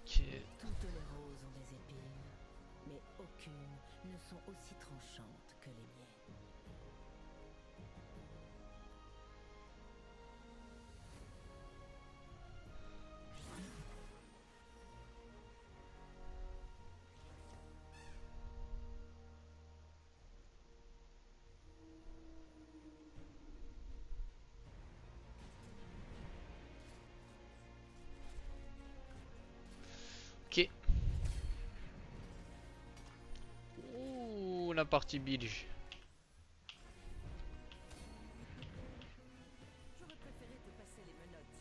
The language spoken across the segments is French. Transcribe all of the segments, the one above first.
Toutes les roses ont des épines, mais aucune ne sont aussi tranchantes que les miennes. Ok. Ouh, la partie bilge. J'aurais préféré te passer les menottes.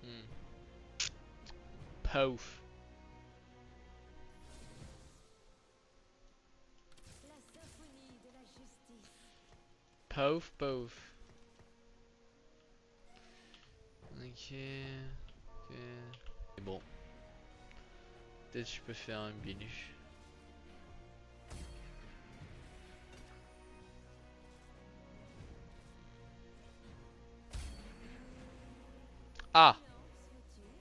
Hmm. Pas ouf. La symphonie de la justice. Pas ouf, pas ouf. Ok. Ok. Et bon. Peut-être je peux faire un bilge. Ah! Silence, veux-tu?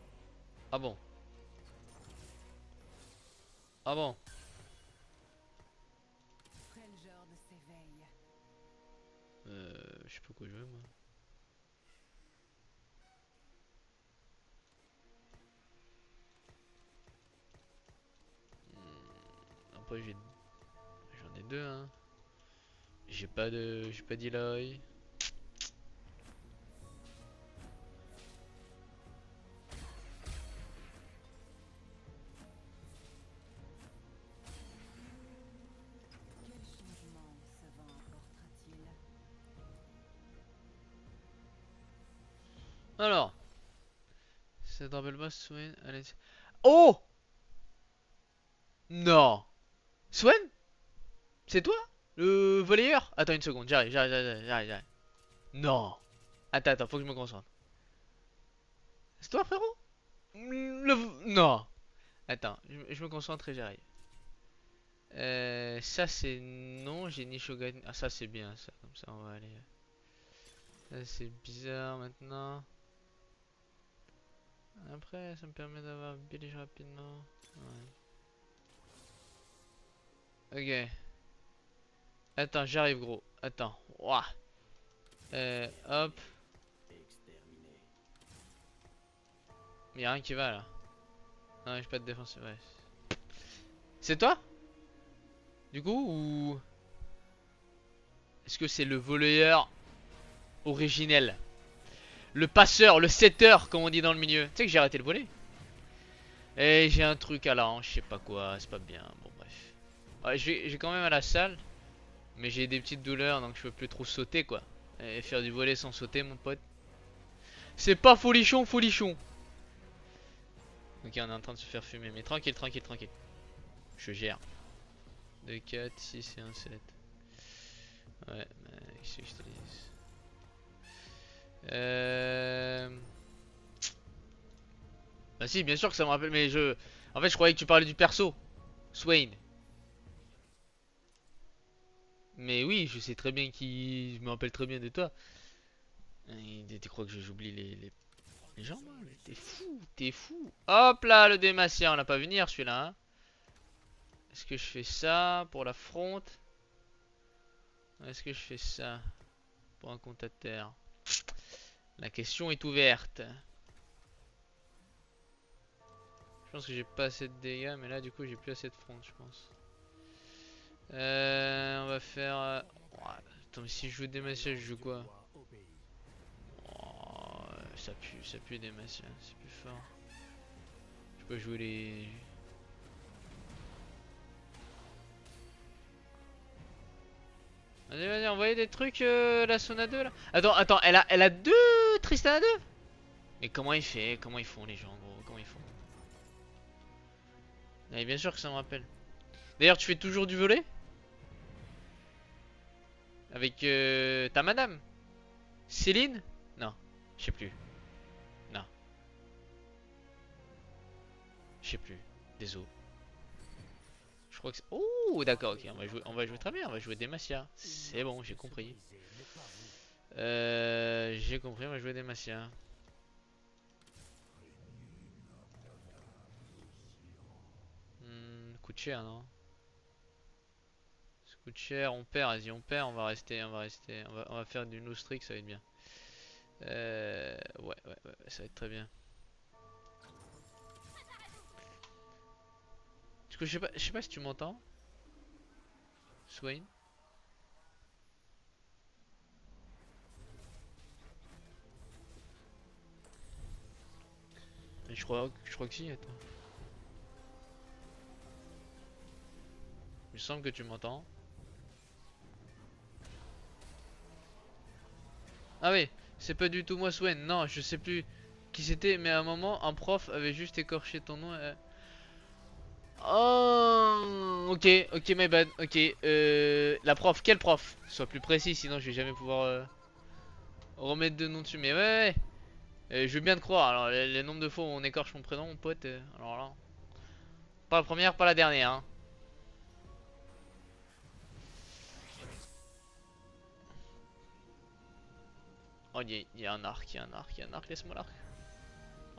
Ah bon? Ah bon? Freljord s'éveille. Je sais pas quoi jouer moi. Après j'en ai deux hein. J'ai pas d'Eloy. Quel changement ce vent apportera-t-il? Alors, ça te rappelle pas Swain? Allez. Oh! Non! Swen? C'est toi? Le volleyeur? Attends une seconde, j'arrive. Non! Attends, faut que je me concentre. C'est toi frérot? Non! Attends, je me concentre et j'arrive. Ça c'est non, j'ai ni Shogun. Ah ça c'est bien ça, comme ça on va aller. Ça c'est bizarre maintenant. Après ça me permet d'avoir Billy rapidement. Ouais. Ok. Attends, j'arrive gros. Attends. Ouah. Hop. Mais y'a rien qui va là. Non, j'ai pas de défense, ouais. C'est toi? Du coup ou est-ce que c'est le volleyeur originel? Le passeur, le setter comme on dit dans le milieu. Tu sais que j'ai arrêté le volley. Et j'ai un truc à la hanche, je sais pas quoi, c'est pas bien. Bon bref. Ouais, j'ai quand même à la salle. Mais j'ai des petites douleurs donc je peux plus trop sauter quoi. Et faire du volley sans sauter mon pote. C'est pas folichon, folichon. Ok, on est en train de se faire fumer. Mais tranquille, tranquille, tranquille. Je gère. 2, 4, 6 et un 7. Ouais, qu'est-ce que je te dis? Euh... Bah si, bien sûr que ça me rappelle, mais je... En fait, je croyais que tu parlais du perso. Swain. Mais oui, je sais très bien qui... Je me rappelle très bien de toi. Tu crois que j'oublie les gens, moi? T'es fou, t'es fou. Hop là, le démacia, on l'a pas vu venir celui-là, hein. Est-ce que je fais ça pour la fronte? Ou est-ce que je fais ça pour un compte à terre? La question est ouverte. Je pense que j'ai pas assez de dégâts, mais là du coup j'ai plus assez de front, je pense. On va faire... ouais, attends, mais si je joue Demacia, je joue quoi? Oh, ça pue Demacia, c'est plus fort. Je peux jouer les... Vas-y, vas-y, envoyez des trucs, la Sona 2 là. Attends, elle a deux Tristana 2. Mais comment il fait? Comment ils font les gens, gros? Comment ils font? Mais bien sûr que ça me rappelle. D'ailleurs, tu fais toujours du volet? Avec ta madame? Céline? Non, je sais plus. Non, je sais plus. Désolé. Je crois que c'est... Oh, d'accord, ok, on va jouer très bien, on va jouer Demacia. C'est bon, j'ai compris. J'ai compris, on va jouer Demacia. coûte cher, non? Ça coûte cher, on perd, vas-y, on perd, on va rester, on va faire du no streak, ça va être bien. Ouais, ça va être très bien. Parce que je sais pas si tu m'entends, Swain. Mais je crois que si, attends. Il me semble que tu m'entends. Ah oui, c'est pas du tout moi, Swain. Non, je sais plus qui c'était, mais à un moment, un prof avait juste écorché ton nom. Oh, ok, my bad. Ok, la prof, quel prof? Sois plus précis, sinon je vais jamais pouvoir remettre de nom dessus. Mais ouais. Je veux bien te croire. Alors, les nombres de fois où on écorche mon prénom, mon pote. Alors là, pas la première, pas la dernière. Hein. Oh, il y a un arc, il y a un arc, il y a un arc. Laisse-moi l'arc.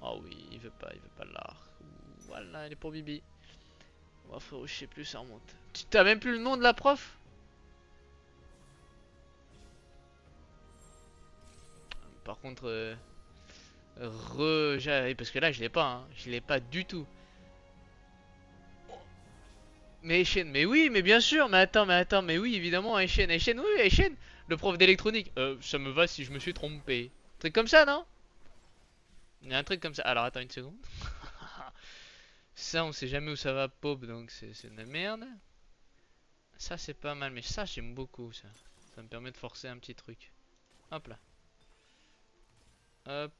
Oh oui, il veut pas l'arc. Voilà, il est pour Bibi. Oh, frérot, je sais plus, ça remonte. Tu t'as même plus le nom de la prof? Par contre, parce que là, je l'ai pas, hein. Je l'ai pas du tout. Mais Echen, mais oui, mais bien sûr, mais attends, mais oui, évidemment, Echen, oui, Echen, le prof d'électronique. Ça me va si je me suis trompé. Truc comme ça, non? Il y a un truc comme ça. Alors, attends une seconde. Ça, on sait jamais où ça va pop, donc c'est de la merde. Ça, c'est pas mal, mais ça, j'aime beaucoup, ça. Ça me permet de forcer un petit truc. Hop là. Hop.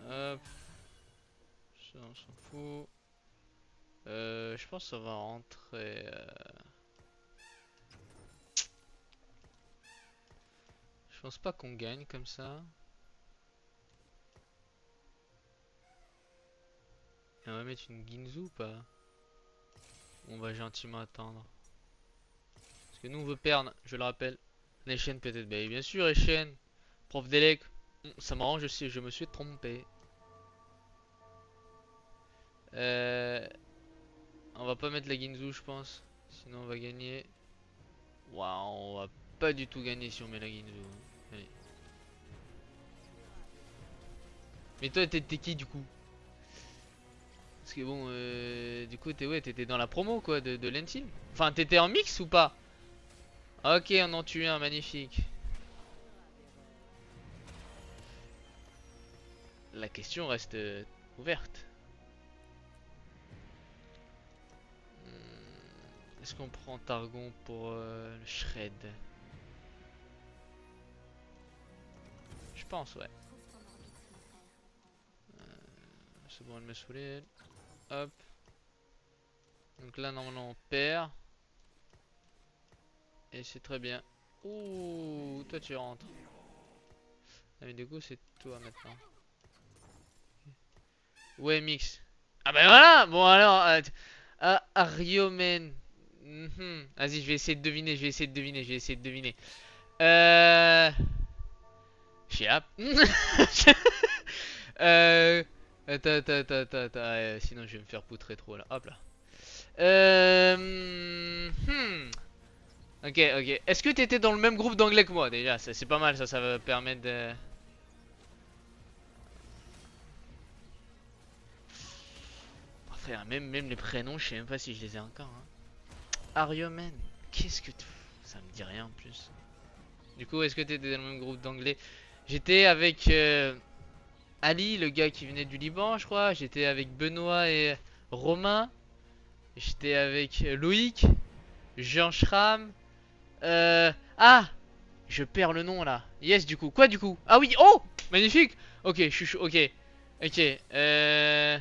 Hop. Ça, on s'en fout. Je pense que ça va rentrer. Je pense pas qu'on gagne comme ça. Et on va mettre une Ginzu ou pas? On va gentiment attendre. Parce que nous on veut perdre, je le rappelle. Echen peut-être. Bah, bien sûr, Echen. Prof d'élec. Ça m'arrange aussi, je me suis trompé. On va pas mettre la Ginzu, je pense. Sinon on va gagner. Waouh, on va pas du tout gagner si on met la Ginzu. Allez. Mais toi, t'es qui du coup? Parce que bon, du coup, t'étais dans la promo quoi de l'Entil. Enfin, t'étais en mix ou pas? Ok, on en tue un, magnifique. La question reste ouverte. Est-ce qu'on prend Targon pour le shred? Je pense, ouais. C'est bon, elle me saoulait. Hop. Donc là, normalement, on perd. Et c'est très bien. Ouh, toi tu rentres. Ah, mais du coup, c'est toi maintenant. Ouais, mix. Ah bah voilà. Bon alors, Ariomen. Vas-y, je vais essayer de deviner, je vais essayer de deviner. Chiap. Attends. Sinon, je vais me faire poutrer trop là. Hop là. Ok. Est-ce que t'étais dans le même groupe d'anglais que moi déjà? C'est pas mal, ça va permettre de... Oh, frère, même les prénoms, je sais même pas si je les ai encore. Hein. Ariomen, qu'est-ce que tu... Ça me dit rien en plus. Du coup, est-ce que t'étais dans le même groupe d'anglais? J'étais avec Ali, le gars qui venait du Liban, je crois. J'étais avec Benoît et Romain. J'étais avec Loïc, Jean Schram. Ah! Je perds le nom là. Yes, du coup. Quoi du coup? Ah oui, oh! Magnifique! Ok, je suis chaud. Ok. Putain,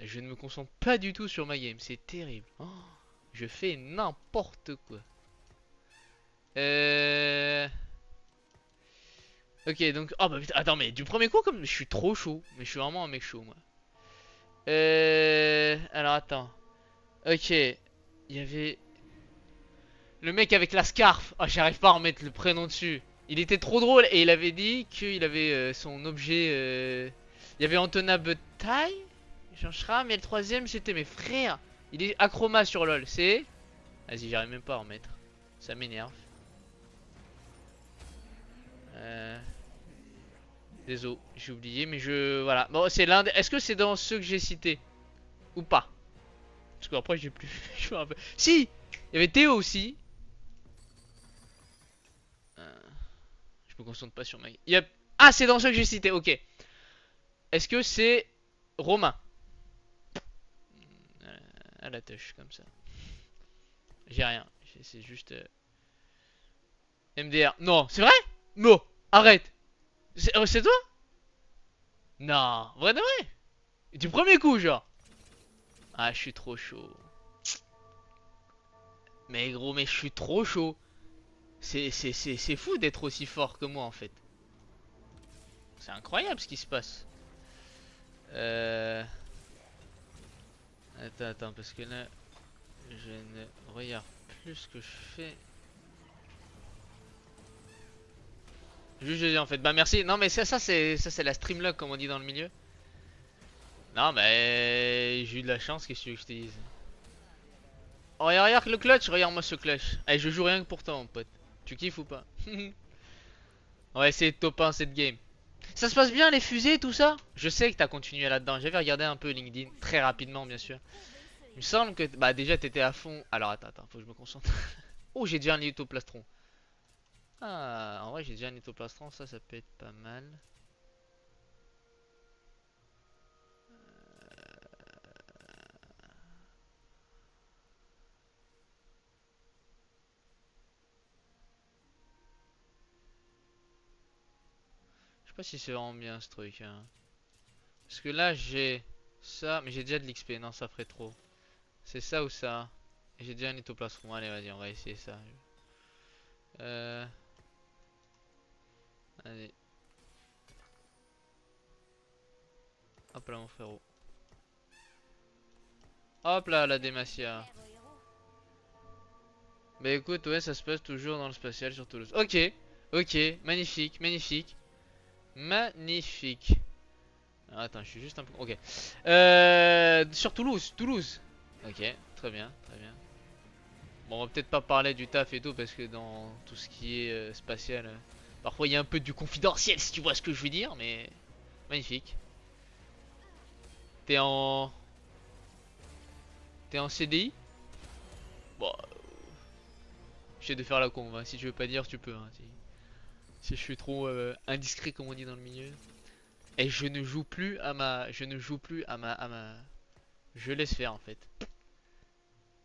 je ne me concentre pas du tout sur ma game. C'est terrible. Oh, je fais n'importe quoi. Ok, donc... Oh bah putain, attends, mais du premier coup, comme... Je suis trop chaud. Mais je suis vraiment un mec chaud, moi. Alors, attends. Ok. Il y avait... Le mec avec la scarf. Oh, j'arrive pas à remettre le prénom dessus. Il était trop drôle et il avait dit qu'il avait son objet... Il y avait Antona Betaille, Jean Schram, et le troisième c'était mes frères. Il est acroma sur LOL. C'est... Vas-y, j'arrive même pas à en mettre. Ça m'énerve. Désolé, j'ai oublié, mais je... Voilà. Bon, c'est l'un des... Est-ce que c'est dans ceux que j'ai cités? Ou pas? Parce qu'après, j'ai plus... je me rappelle. Si! Il y avait Théo aussi. Je me concentre pas sur ma... Yep. Ah, c'est dans ceux que j'ai cités, ok. Est-ce que c'est Romain? À la touche, comme ça. J'ai rien. C'est juste... MDR. Non, c'est vrai? Non, arrête. C'est toi? Non, vrai de vrai? Du premier coup, genre. Ah, je suis trop chaud. Mais gros, mais je suis trop chaud. C'est fou d'être aussi fort que moi, en fait. C'est incroyable ce qui se passe. Attends, parce que là, je ne regarde plus ce que je fais. Juste je dis en fait, bah merci. Non mais ça c'est la streamlog comme on dit dans le milieu. Non mais j'ai eu de la chance, qu'est-ce que tu veux que je te dise? Oh regarde le clutch, regarde-moi ce clutch. Allez, je joue rien que pour toi mon pote. Tu kiffes ou pas? On va essayer de top 1 cette game. Ça se passe bien les fusées tout ça? Je sais que t'as continué là-dedans. J'avais regardé un peu LinkedIn très rapidement bien sûr. Il me semble que bah déjà t'étais à fond. Alors attends, faut que je me concentre. Oh j'ai déjà un lithoplastron. Ah en vrai j'ai déjà un lithoplastron, ça peut être pas mal. Je sais pas si c'est vraiment bien ce truc hein. Parce que là j'ai ça, mais j'ai déjà de l'XP, non ça ferait trop. C'est ça ou ça? Et j'ai déjà un lithoplastron, allez vas-y on va essayer ça. Euh... Allez. Hop là mon frérot. Hop là la Demacia. Bah écoute ouais ça se passe toujours dans le spatial sur Toulouse. Ok, ok, magnifique, magnifique. Magnifique. Ah, attends je suis juste un peu... Ok. Sur Toulouse, Toulouse. Ok, très bien, très bien. Bon, on va peut-être pas parler du taf et tout parce que dans tout ce qui est spatial, parfois il y a un peu du confidentiel si tu vois ce que je veux dire, mais magnifique. T'es en T'es en CDI? Bon, j'essaie de faire la con, hein. Si tu veux pas dire, tu peux. Hein. Si je suis trop indiscret comme on dit dans le milieu. Et je ne joue plus à ma, je ne joue plus à ma, je laisse faire en fait.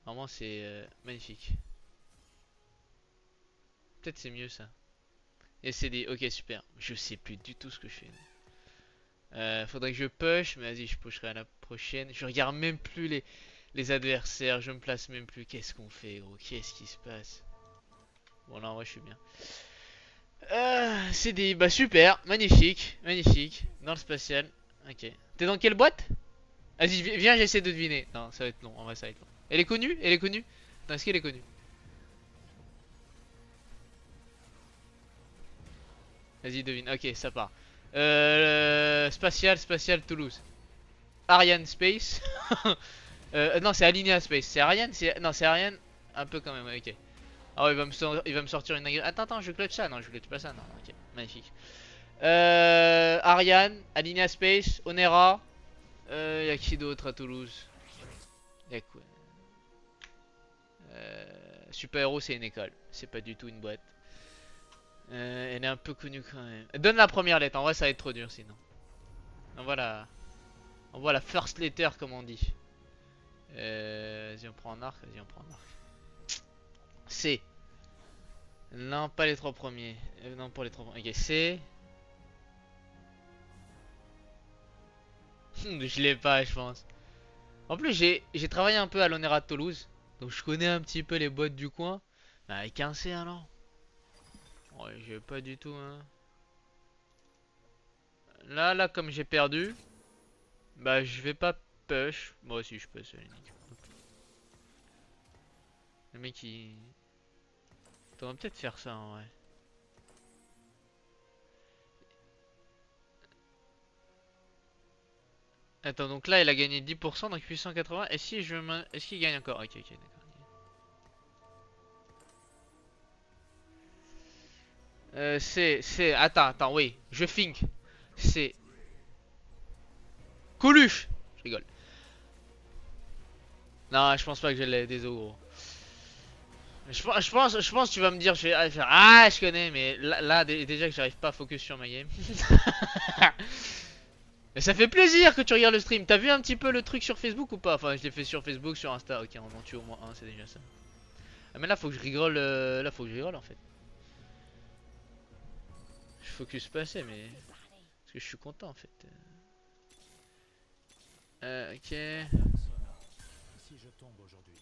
Vraiment c'est magnifique. Peut-être c'est mieux ça. Et CDI, ok super. Je sais plus du tout ce que je fais. Faudrait que je push, mais vas-y, je pusherai à la prochaine. Je regarde même plus les adversaires, je me place même plus. Qu'est-ce qu'on fait, gros? Qu'est-ce qui se passe? Bon, là, en vrai, je suis bien. C'est des... Bah, super, magnifique, magnifique. Dans le spatial. Ok. T'es dans quelle boîte? Vas-y, viens, j'essaie de deviner. Non, ça va être long, en vrai, ça va être long. Elle est connue? Elle est connue? Attends, est-ce qu'elle est connue? Vas-y, devine. Ok, ça part. Spatial Toulouse. Ariane Space. Non, c'est Alinea Space. C'est Ariane? Non, c'est Ariane. Un peu quand même, ouais, ok. Ah ouais, il va me sortir une... Attends, je clutch ça. Non, je clutch pas ça. Non, ok, magnifique. Ariane, Alinea Space, Onera. Y'a qui d'autre à Toulouse? Y'a quoi? Super Hero, c'est une école. C'est pas du tout une boîte. Elle est un peu connue quand même. Donne la première lettre. En vrai, ça va être trop dur sinon. On voit la first letter, comme on dit. Vas-y, on prend un arc. Vas-y, on prend un arc. C. Non, pas les trois premiers. Non, pour les trois premiers. Ok, C. Je l'ai pas, je pense. En plus, j'ai travaillé un peu à l'Onera de Toulouse. Donc, je connais un petit peu les boîtes du coin. Mais avec un C, alors. Ouais, j'ai pas du tout, hein. Là, comme j'ai perdu, bah, je vais pas push. Moi aussi, je push. Le mec, il... T'aurais peut-être faire ça, en vrai. Attends, donc là, il a gagné 10%, donc 880. Et si je me... Est-ce qu'il gagne encore? Ok, ok, d'accord. Attends, oui. Je think. C'est... Coluche! Je rigole. Non, je pense pas que je l'ai, désolé gros. Je pense que tu vas me dire, je connais, mais là, déjà que j'arrive pas à focus sur ma game. Mais ça fait plaisir que tu regardes le stream. T'as vu un petit peu le truc sur Facebook ou pas? Enfin, je l'ai fait sur Facebook, sur Insta. Ok, on en tue au moins un, c'est déjà ça. Ah, mais là, faut que je rigole. Là, faut que je rigole en fait. Je focus pas assez, mais. Parce que je suis content en fait. Ok. Si je tombe aujourd'hui,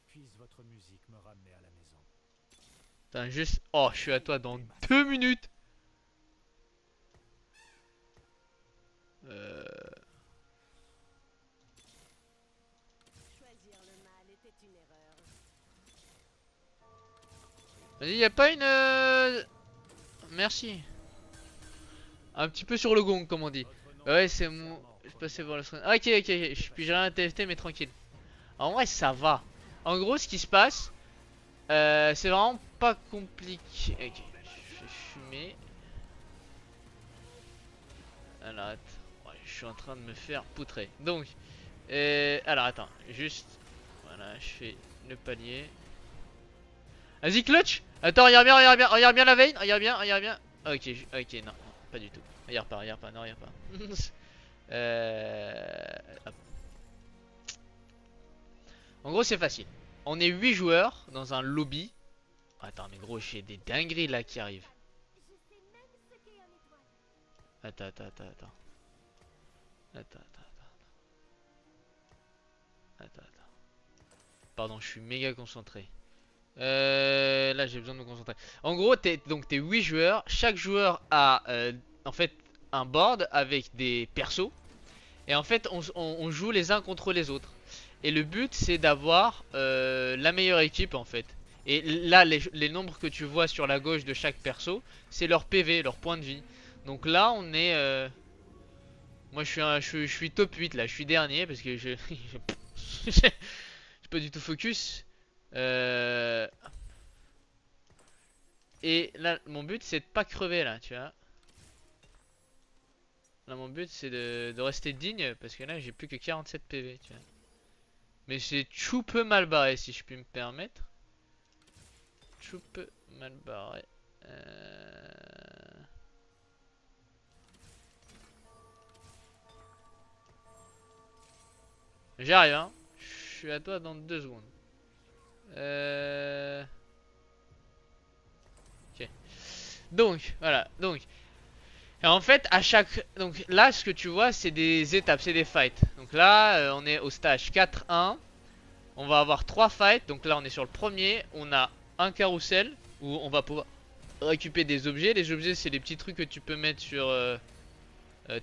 puisse votre musique me ramener à la maison. Attends, juste. Oh, je suis à toi dans 2 minutes. Euh. Vas-y, y'a pas une. Merci. Un petit peu sur le gong, comme on dit. Ouais, c'est mon. Je passais voir le stream. Ah, ok, ok, je puis rien à TFT, mais tranquille. En vrai, ça va. En gros, ce qui se passe, c'est vraiment pas compliqué. Ok, je vais fumer. Alors, attends. Ouais, je suis en train de me faire poutrer. Donc, alors attends, juste. Voilà, je fais le palier. Vas-y, clutch! Attends, regarde bien la veine, regarde bien. Ok, ok, non, pas du tout. Regarde pas, non, regarde pas. Hop. En gros, c'est facile. On est 8 joueurs dans un lobby. Attends, mais gros, j'ai des dingueries là qui arrivent. Attends. Pardon, je suis méga concentré. Là, j'ai besoin de me concentrer. En gros, t'es 8 joueurs. Chaque joueur a en fait un board avec des persos. Et en fait, on joue les uns contre les autres. Et le but, c'est d'avoir la meilleure équipe en fait. Et là, les nombres que tu vois sur la gauche de chaque perso, c'est leur PV, leur point de vie. Donc là, on est. Moi, je suis top 8 là. Je suis dernier parce que je. Je suis pas du tout focus. Euh, Et là, mon but, c'est de pas crever là, tu vois. Là, mon but, c'est de rester digne parce que là, j'ai plus que 47 PV, tu vois. Mais c'est tout peu mal barré, si je puis me permettre. Tout peu mal barré. J'arrive, hein. Je suis à toi dans 2 secondes. Ok. Donc, voilà. Donc, et en fait, à chaque. Donc là, ce que tu vois, c'est des étapes, c'est des fights. Donc là, on est au stage 4-1. On va avoir 3 fights. Donc là, on est sur le premier. On a un carrousel où on va pouvoir récupérer des objets. Les objets, c'est les petits trucs que tu peux mettre sur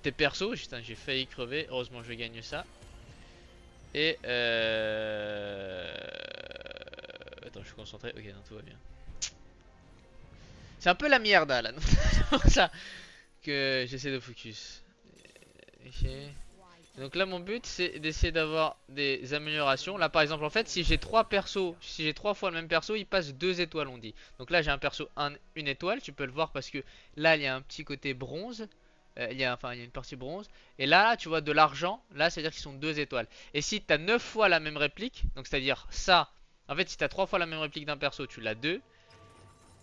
tes persos. Putain, j'ai failli crever. Heureusement, je gagne ça. Et attends, je suis concentré. Ok, non, tout va bien. C'est un peu la merde là. C'est pour ça que j'essaie de focus. Ok. Donc là mon but c'est d'essayer d'avoir des améliorations. Là par exemple en fait si j'ai 3 persos, si j'ai 3 fois le même perso, il passe 2 étoiles on dit. Donc là j'ai un perso une étoile, tu peux le voir parce que là il y a un petit côté bronze. Il y a une partie bronze. Et là tu vois de l'argent, là c'est à dire qu'ils sont 2 étoiles. Et si tu as 9 fois la même réplique, donc c'est à dire ça, en fait si tu as 3 fois la même réplique d'un perso tu l'as 2.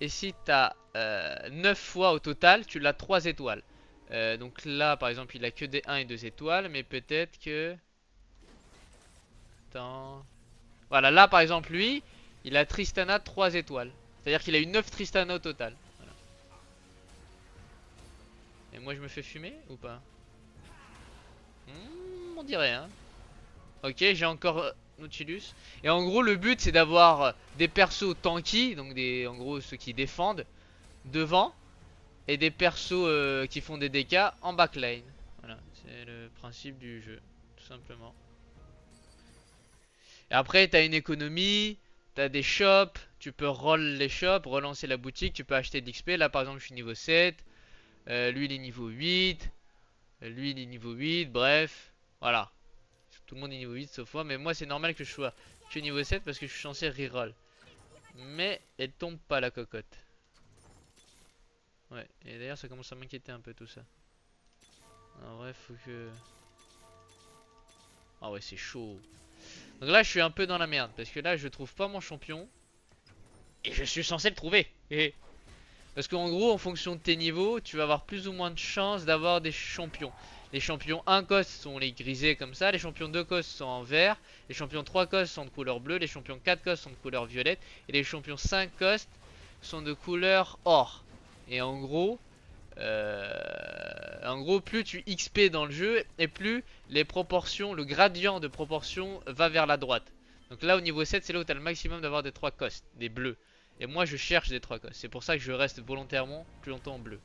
Et si tu as 9 fois au total, tu l'as 3 étoiles. Donc là, par exemple, il a que des 1 et 2 étoiles. Mais peut-être que... Attends... Voilà, là, par exemple, lui, il a Tristana 3 étoiles. C'est-à-dire qu'il a eu 9 Tristana au total. Voilà. Et moi, je me fais fumer ou pas? On dirait, hein. Ok, j'ai encore Nautilus. Et en gros, le but, c'est d'avoir des persos tanky. Donc, en gros, ceux qui défendent devant. Et des persos qui font des dégâts en backline. Voilà, c'est le principe du jeu, tout simplement. Et après, t'as une économie, t'as des shops, tu peux roll les shops, relancer la boutique, tu peux acheter de l'XP. Là, par exemple, je suis niveau 7, lui, il est niveau 8, lui, il est niveau 8, bref. Voilà. Tout le monde est niveau 8 sauf moi. Mais moi, c'est normal que je sois que niveau 7 parce que je suis censé reroll. Mais elle tombe pas la cocotte. Ouais. Et d'ailleurs, ça commence à m'inquiéter un peu tout ça. En vrai, faut que... Ah ouais, c'est chaud. Donc là, je suis un peu dans la merde. Parce que là, je trouve pas mon champion. Et je suis censé le trouver. Et... Parce qu'en gros, en fonction de tes niveaux, tu vas avoir plus ou moins de chances d'avoir des champions. Les champions 1 cos sont les grisés comme ça. Les champions 2 cos sont en vert. Les champions 3 cos sont de couleur bleue. Les champions 4 cos sont de couleur violette. Et les champions 5 cos sont de couleur or. Et en gros, plus tu XP dans le jeu, et plus les proportions, le gradient de proportion va vers la droite. Donc là, au niveau 7, c'est là où tu as le maximum d'avoir des 3 cos, des bleus. Et moi, je cherche des 3 cos. C'est pour ça que je reste volontairement plus longtemps en bleu.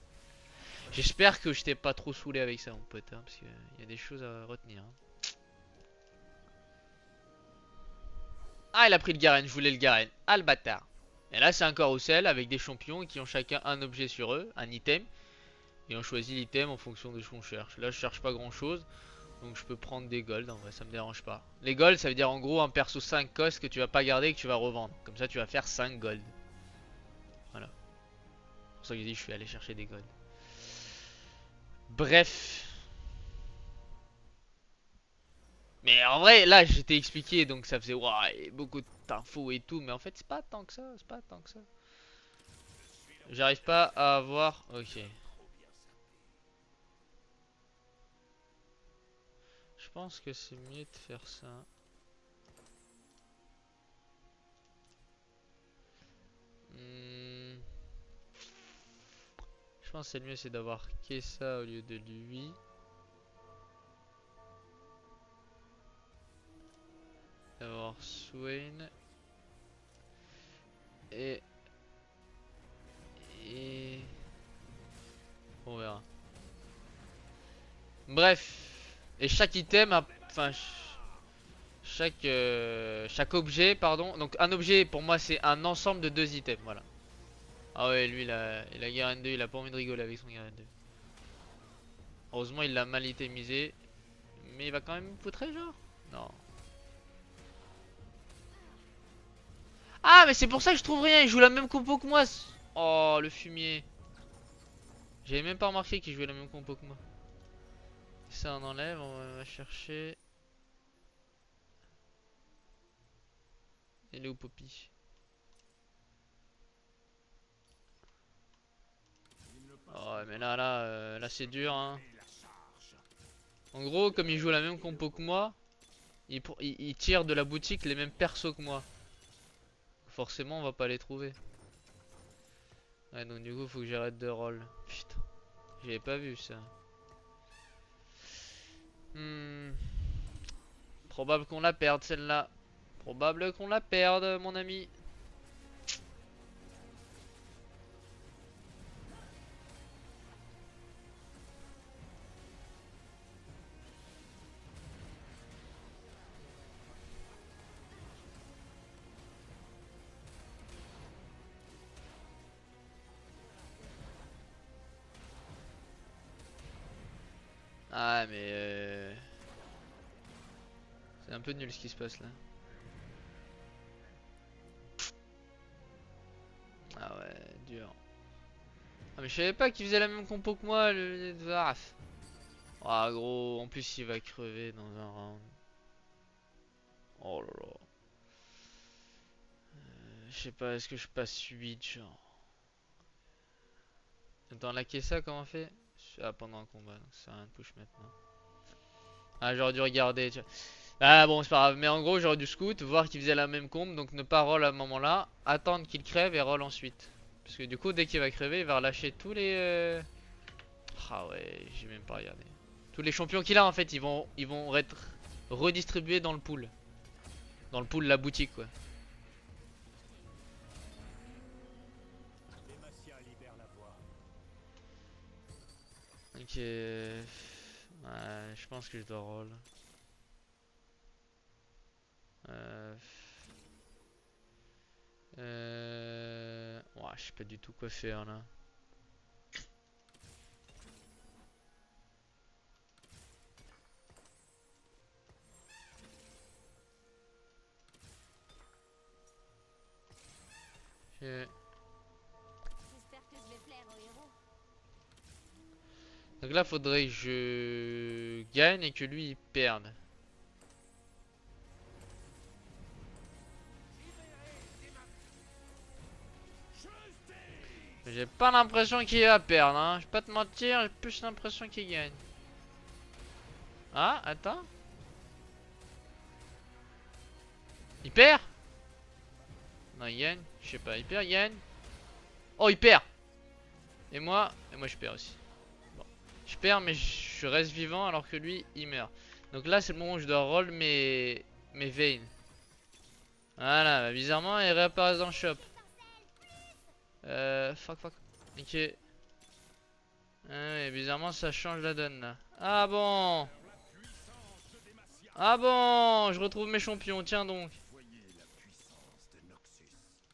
J'espère que je t'ai pas trop saoulé avec ça, mon pote, hein, parce qu'il y a des choses à retenir. Hein. Ah, il a pris le Garen, je voulais le Garen. Ah, le bâtard. Et là, c'est un carrousel avec des champions qui ont chacun un objet sur eux, un item. Et on choisit l'item en fonction de ce qu'on cherche. Là, je cherche pas grand chose. Donc, je peux prendre des golds. En vrai, ça me dérange pas. Les golds, ça veut dire en gros un perso 5 cost que tu vas pas garder et que tu vas revendre. Comme ça, tu vas faire 5 golds. Voilà. C'est pour ça que j'ai dit, je vais aller chercher des golds. Bref. Mais en vrai, là, j'étais expliqué. Donc, ça faisait waouh, beaucoup d'infos et tout. Mais en fait, c'est pas tant que ça. C'est pas tant que ça. J'arrive pas à avoir. Ok. Je pense que c'est mieux de faire ça. Je pense que c'est le mieux, c'est d'avoir Kessa au lieu de lui. D'avoir Swain. Et... On verra. Bref. Et chaque item a... Enfin... Chaque objet, pardon. Donc un objet, pour moi, c'est un ensemble de 2 items, voilà. Ah ouais, lui, il a Garen 2, il a pas envie de rigoler avec son Garen 2. Heureusement, il l'a mal itemisé. Mais il va quand même me poutrer, genre? Non. Ah, mais c'est pour ça que je trouve rien, il joue la même compo que moi. Oh, le fumier. J'avais même pas remarqué qu'il jouait la même compo que moi. Ça, on enlève, on va chercher. Il est où Poppy? Oh mais là c'est dur hein. En gros comme il joue la même compo que moi, il tire de la boutique les mêmes persos que moi. Forcément on va pas les trouver. Ouais donc du coup faut que j'arrête de roll. Putain, j'avais pas vu ça. Probable qu'on la perde celle-là. Probable qu'on la perde mon ami. Ah mais c'est un peu nul ce qui se passe là. Ah ouais, dur. Ah mais je savais pas qu'il faisait la même compo que moi le Dvarf. Ah gros, en plus il va crever dans un round. Oh là là. Je sais pas, est-ce que je passe 8 genre. Attends, la Kessa comment on fait? Ah pendant un combat, donc ça sert à rien de push maintenant. Ah j'aurais dû regarder, tu vois. Ah bon c'est pas grave, mais en gros j'aurais dû scout, voir qu'il faisait la même combe, donc ne pas roll à un moment là, attendre qu'il crève et roll ensuite. Parce que du coup dès qu'il va crever il va relâcher tous les... Ah ouais, j'ai même pas regardé. Tous les champions qu'il a en fait, ils vont être redistribués dans le pool. Dans le pool la boutique quoi. Ok. Ouais, je pense que je dois roll. Ouais, je sais pas du tout quoi faire là. Ok. J'espère que je vais plaire au héros. Donc là, faudrait que je gagne et que lui il perde. J'ai pas l'impression qu'il va perdre, hein. Je vais pas te mentir, j'ai plus l'impression qu'il gagne. Ah, attends. Il perd? Non, il gagne. Je sais pas, il perd, il gagne. Oh, il perd! Et moi je perds aussi. Bon. Je perds, mais je reste vivant alors que lui, il meurt. Donc là, c'est le moment où je dois roll mes veins. Voilà, bah, bizarrement, ils réapparaissent dans le shop. Fuck. Ok. Ah ouais, bizarrement, ça change la donne là. Ah bon? Ah bon? Je retrouve mes champions, tiens donc.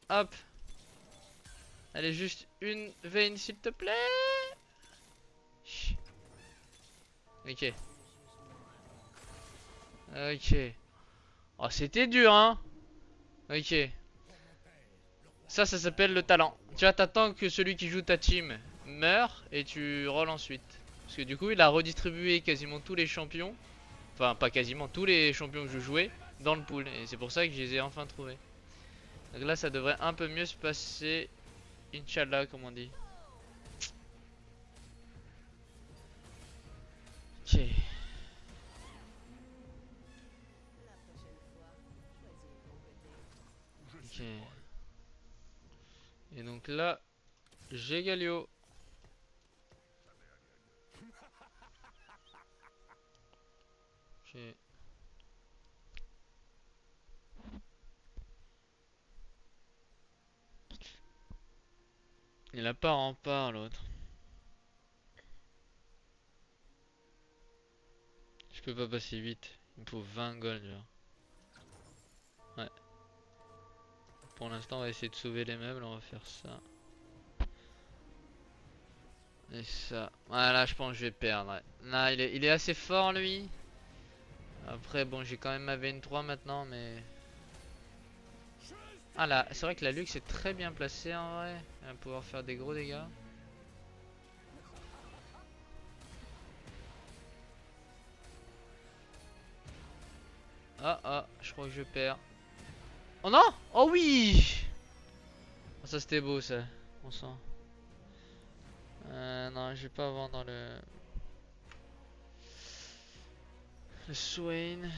Hop. Allez, juste une veine, s'il te plaît. Chut. Ok. Ok. Oh, c'était dur, hein. Ok. Ça s'appelle le talent. Tu vois, t'attends que celui qui joue ta team meure et tu rolls ensuite. Parce que du coup, il a redistribué quasiment tous les champions. Enfin, pas quasiment, tous les champions que je jouais dans le pool. Et c'est pour ça que je les ai enfin trouvés. Donc là, ça devrait un peu mieux se passer. Inch'Allah, comme on dit. Ok. Ok. Et donc là, j'ai Galio. Ok. Il a pas rempart l'autre. Je peux pas passer vite. Il me faut 20 gold genre. Ouais. Pour l'instant, on va essayer de sauver les meubles. On va faire ça. Et ça. Voilà, je pense que je vais perdre. Ouais. Là, il est assez fort lui. Après, bon, j'ai quand même ma VN3 maintenant, mais. Ah là, c'est vrai que la Lux est très bien placée en vrai. Elle va pouvoir faire des gros dégâts. Ah, je crois que je perds. Oh non! Oh oui! Oh, ça c'était beau ça. On sent. Non, je vais pas vendre le Swain.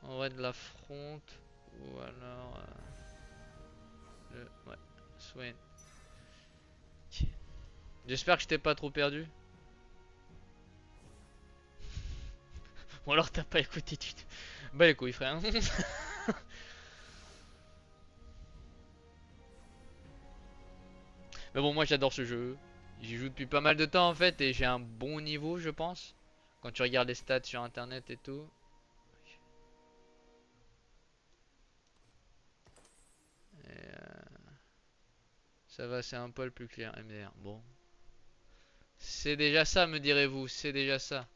En vrai de la front. Ou alors. Ouais, Swain. Ok. J'espère que je t'ai pas trop perdu. Ou alors t'as pas écouté du tout. Bah les couilles frère. Mais bon, moi j'adore ce jeu. J'y joue depuis pas mal de temps en fait et j'ai un bon niveau je pense. Quand tu regardes les stats sur internet et tout. Et ça va, c'est un poil plus clair. MDR, bon. C'est déjà ça me direz-vous, c'est déjà ça.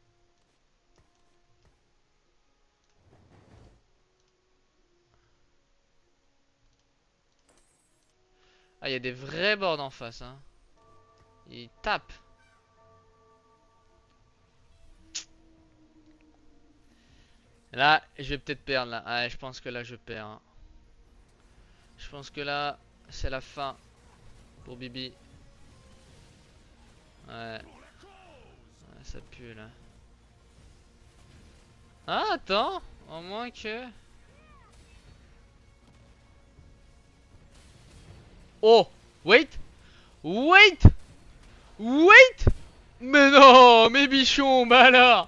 Ah, il y a des vrais boards en face hein. Ils tapent. Là, je vais peut-être perdre là. Ah, je pense que là je perds. Hein. Je pense que là, c'est la fin pour Bibi. Ouais. Ouais, ça pue là. Ah, attends. Au moins que... Oh! Wait! Wait! Wait! Mais non! Mes bichons! Bah alors!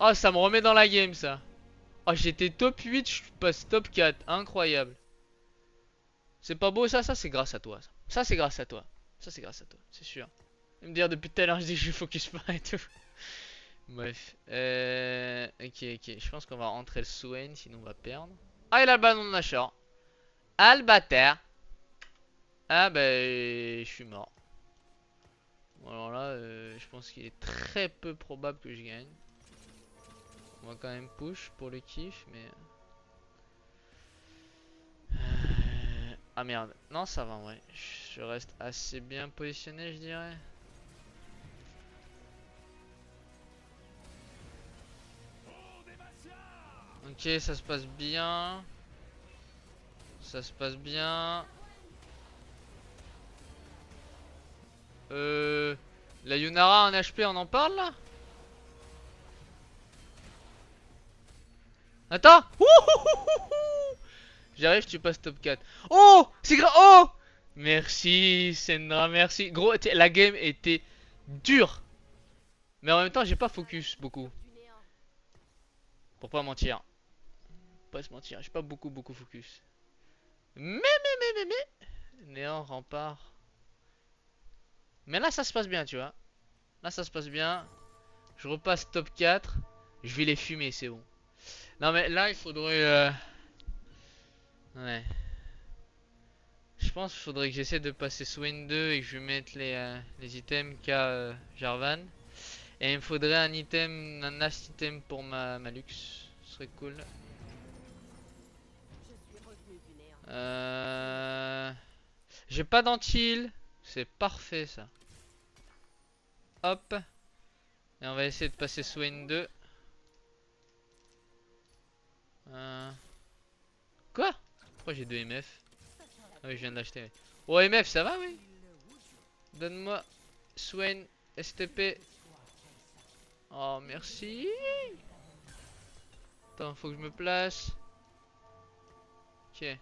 Ah, ça me remet dans la game ça. Ah, j'étais top 8, je passe top 4. Incroyable. C'est pas beau ça? Ça c'est grâce à toi. Ça c'est grâce à toi. Ça c'est grâce à toi, c'est sûr. Me dire depuis tout à l'heure je dis que je focus pas et tout. Bref. Ok. Je pense qu'on va rentrer le Swain sinon on va perdre. Ah, il a le ballon de Nashor. Albater. Ah bah je suis mort. Bon, alors là je pense qu'il est très peu probable que je gagne. On va quand même push pour le kiff mais... Ah merde. Non, ça va, ouais. Je reste assez bien positionné, je dirais. Ok, ça se passe bien. Ça se passe bien. La Yunara en HP, on en parle là? Attends! J'arrive, tu passes top 4. Oh! C'est grave! Oh! Merci, Sendra, merci. Gros, la game était dure. Mais en même temps, j'ai pas focus beaucoup. Du néant. Pour pas mentir. Pas se mentir, j'ai pas beaucoup focus. Mais. Néant, rempart. Mais là, ça se passe bien, tu vois. Là, ça se passe bien. Je repasse top 4. Je vais les fumer, c'est bon. Non, mais là, il faudrait. Ouais. Je pense qu'il faudrait que j'essaie de passer Swain 2 et que je mette les items qu'a Jarvan. Et il me faudrait un item, un last item pour ma Lux. Ce serait cool. Je suis revenu du néant. J'ai pas d'antil. C'est parfait ça. Hop. Et on va essayer de passer Swain 2. Quoi? Pourquoi j'ai 2 MF? Ah oui, je viens de l'acheter. Oh, MF, ça va, oui? Donne-moi Swain STP. Oh, merci. Attends, faut que je me place. Ok.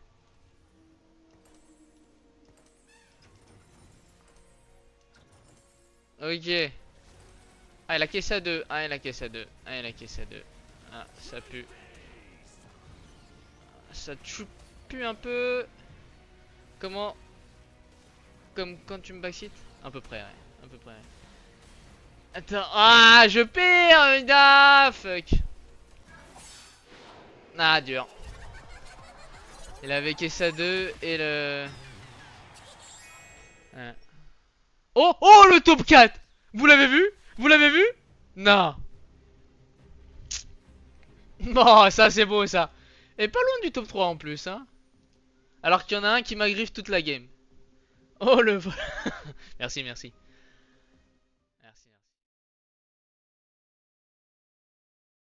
Ok. Ah, la caisse à 2. Ah, la caisse à 2. Ah, la caisse à 2. Ah, ça pue. Ça pue un peu. Comment? Comme quand tu me backseat? À peu près, ouais. À peu près. Attends. Ah, je perds. Ah, fuck. Ah, dur. Il avait caisse à 2 et le... Ouais. Oh, oh, le top 4. Vous l'avez vu? Vous l'avez vu? Non. Bon, ça c'est beau ça. Et pas loin du top 3 en plus, hein. Alors qu'il y en a un qui m'agriffe toute la game. Oh le vol. Merci, merci.